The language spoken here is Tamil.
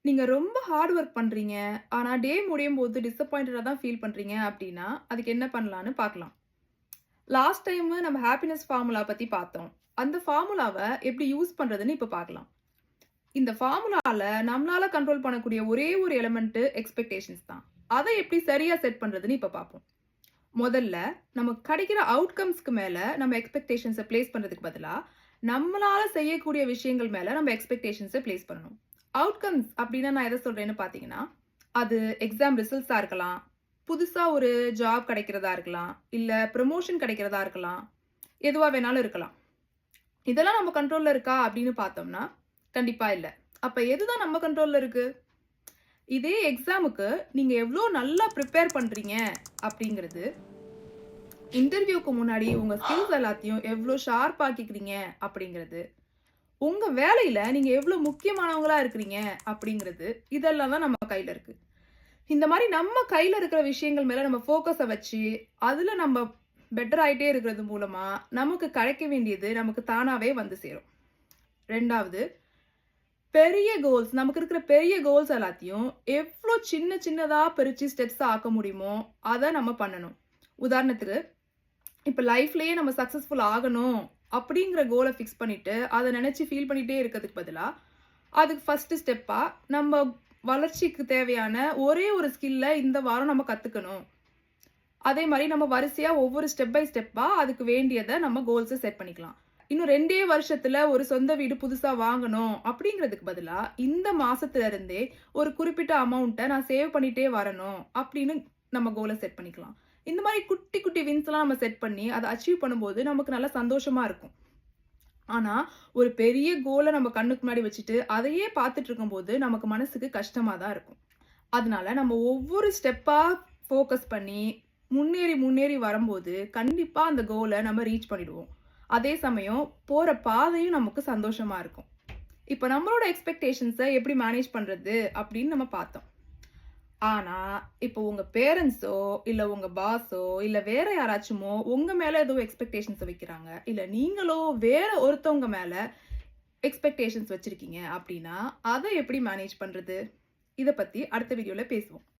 நீங்க ரொம்ப ஹார்ட் ஒர்க் பண்றீங்க. ஆனா டே முடியும்போது டிசப்பாயிண்டடா தான் ஃபீல் பண்றீங்க அப்டின்னா, அதுக்கு என்ன பண்ணலான்னு பார்க்கலாம். லாஸ்ட் டைமு நம்ம ஹாப்பினஸ் ஃபார்முலா பத்தி பார்த்தோம். அந்த ஃபார்முலாவ எப்படி யூஸ் பண்றதுன்னு இப்ப பார்க்கலாம். இந்த ஃபார்முலால நம்மளால கண்ட்ரோல் பண்ணக்கூடிய ஒரே ஒரு எலிமெண்ட் எக்ஸ்பெக்டேஷன்ஸ் தான். அத எப்படி சரியா செட் பண்றதுன்னு இப்ப பார்ப்போம். முதல்ல நமக்கு கிடைக்கிற அவுட்கம்ஸ்க்கு மேல நம்ம எக்ஸ்பெக்டேஷன்ஸ பிளேஸ் பண்றதுக்கு பதிலா, நம்மளால செய்யக்கூடிய விஷயங்கள் மேல நம்ம எக்ஸ்பெக்டேஷன்ஸ பிளேஸ் பண்ணணும். அவுட்கம்ஸ் அப்டின்னா நான் எத சொல்றேன்னு பார்த்தீங்கன்னா, அது எக்ஸாம் ரிசல்ட்ஸா இருக்கலாம், புதுசா ஒரு ஜாப் கிடைக்கிறதா இருக்கலாம், இல்ல ப்ரமோஷன் கிடைக்கிறதா இருக்கலாம், எதுவா வேணாலும் இருக்கலாம். இதெல்லாம் நம்ம கண்ட்ரோல்ல இருக்கா அப்டின்னு பார்த்தோம்னா, கண்டிப்பா இல்ல. அப்ப எதுதான் நம்ம கண்ட்ரோல்ல இருக்கு? இதே எக்ஸாமுக்கு நீங்க எவ்ளோ நல்லா பிரிப்பேர் பண்றீங்க அப்டிங்கிறது, இன்டர்வியூக்கு முன்னாடி உங்க ஸ்கில்ஸ் எல்லாத்தையும் எவ்ளோ ஷார்ப் ஆக்கிக்கிறீங்க அப்டிங்கிறது, உங்க வேலையில நீங்க எவ்ளோ முக்கியமானவங்களா இருக்கிறீங்க அப்டிங்கிறது, இதெல்லாம் தான் நம்ம கையில இருக்கு. இந்த மாரி நம்ம கையில இருக்கிற விஷயங்கள் மேல நம்ம ஃபோக்கஸ வச்சு, அதுல நம்ம பெட்டர் ஆயிட்டே இருக்கிறது மூலமா, நமக்கு கிடைக்க வேண்டியது நமக்கு தானாவே வந்து சேரும். 2வது, பெரிய கோல்ஸ் நமக்கு இருக்கிற பெரிய கோல்ஸ் எல்லாத்தையும் எவ்ளோ சின்ன சின்னதா பிரிச்சு ஸ்டெப்ஸா ஆக்க முடியுமோ, அத நம்ம பண்ணணும். உதாரணத்துக்கு, இப்ப லைஃப்லயே நம்ம சக்சஸ்ஃபுல் ஆகணும் அப்படிங்கிற கோல ஃபிக்ஸ் பண்ணிட்டு, அத நெனச்சு ஃபீல் பண்ணிட்டே இருக்கிறதுக்கு பதிலா, அதுக்கு ஃபர்ஸ்ட் ஸ்டெப்பா நம்ம வளர்ச்சிக்கு தேவையான ஒரே ஒரு ஸ்கில்ல இந்த வாரம் நம்ம கத்துக்கணும். அதே மாரி நம்ம வரிசையா ஒவ்வொரு ஸ்டெப் பை ஸ்டெப்பா அதுக்கு வேண்டியத நம்ம கோல்ஸ செட் பண்ணிக்கலாம். இன்னும் 2 வருஷத்துல ஒரு சொந்த வீடு புதுசா வாங்கணும் அப்படிங்கிறதுக்கு பதிலா, இந்த மாசத்துல இருந்தே ஒரு குறிப்பிட்ட அமௌண்ட்ட நான் சேவ் பண்ணிட்டே வரணும் அப்படின்னு நம்ம கோல செட் பண்ணிக்கலாம். இந்த மாரி குட்டி குட்டி வின்ஸ்லாம் நம்ம செட் பண்ணி அத அச்சீவ் பண்ணும்போது நமக்கு நல்ல சந்தோஷமா இருக்கும். ஆனா, ஒரு பெரிய கோல நம்ம கண்ணுக்கு முன்னாடி வச்சுட்டு, அதையே பார்த்துட்டு இருக்கும்போது, நமக்கு மனசுக்கு கஷ்டமா தான் இருக்கும். அதனால நம்ம ஒவ்வொரு ஸ்டெப்பா ஃபோக்கஸ் பண்ணி, முன்னேறி முன்னேறி வரும்போது, கண்டிப்பா அந்த கோல நம்ம ரீச் பண்ணிடுவோம். அதே சமயம், போற பாதையும் நமக்கு சந்தோஷமா இருக்கும். இப்ப நம்மளோட எக்ஸ்பெக்டேஷன்ஸ எப்படி மேனேஜ் பண்றது அப்படின்னு நம்ம பார்த்தோம். ஆனா, இப்போ உங்க பேரண்ட்ஸோ, இல்ல உங்க பாஸோ, இல்ல வேற யாராச்சுமோ உங்க மேல ஏதோ எக்ஸ்பெக்டேஷன்ஸ வைக்கிறாங்க. இல்ல நீங்களோ வேற ஒருத்தவங்க மேல எக்ஸ்பெக்டேஷன்ஸ் வச்சிருக்கீங்க அப்டின்னா, அத எப்படி மேனேஜ் பண்றது? இத பத்தி அடுத்த வீடியோல பேசுவோம்.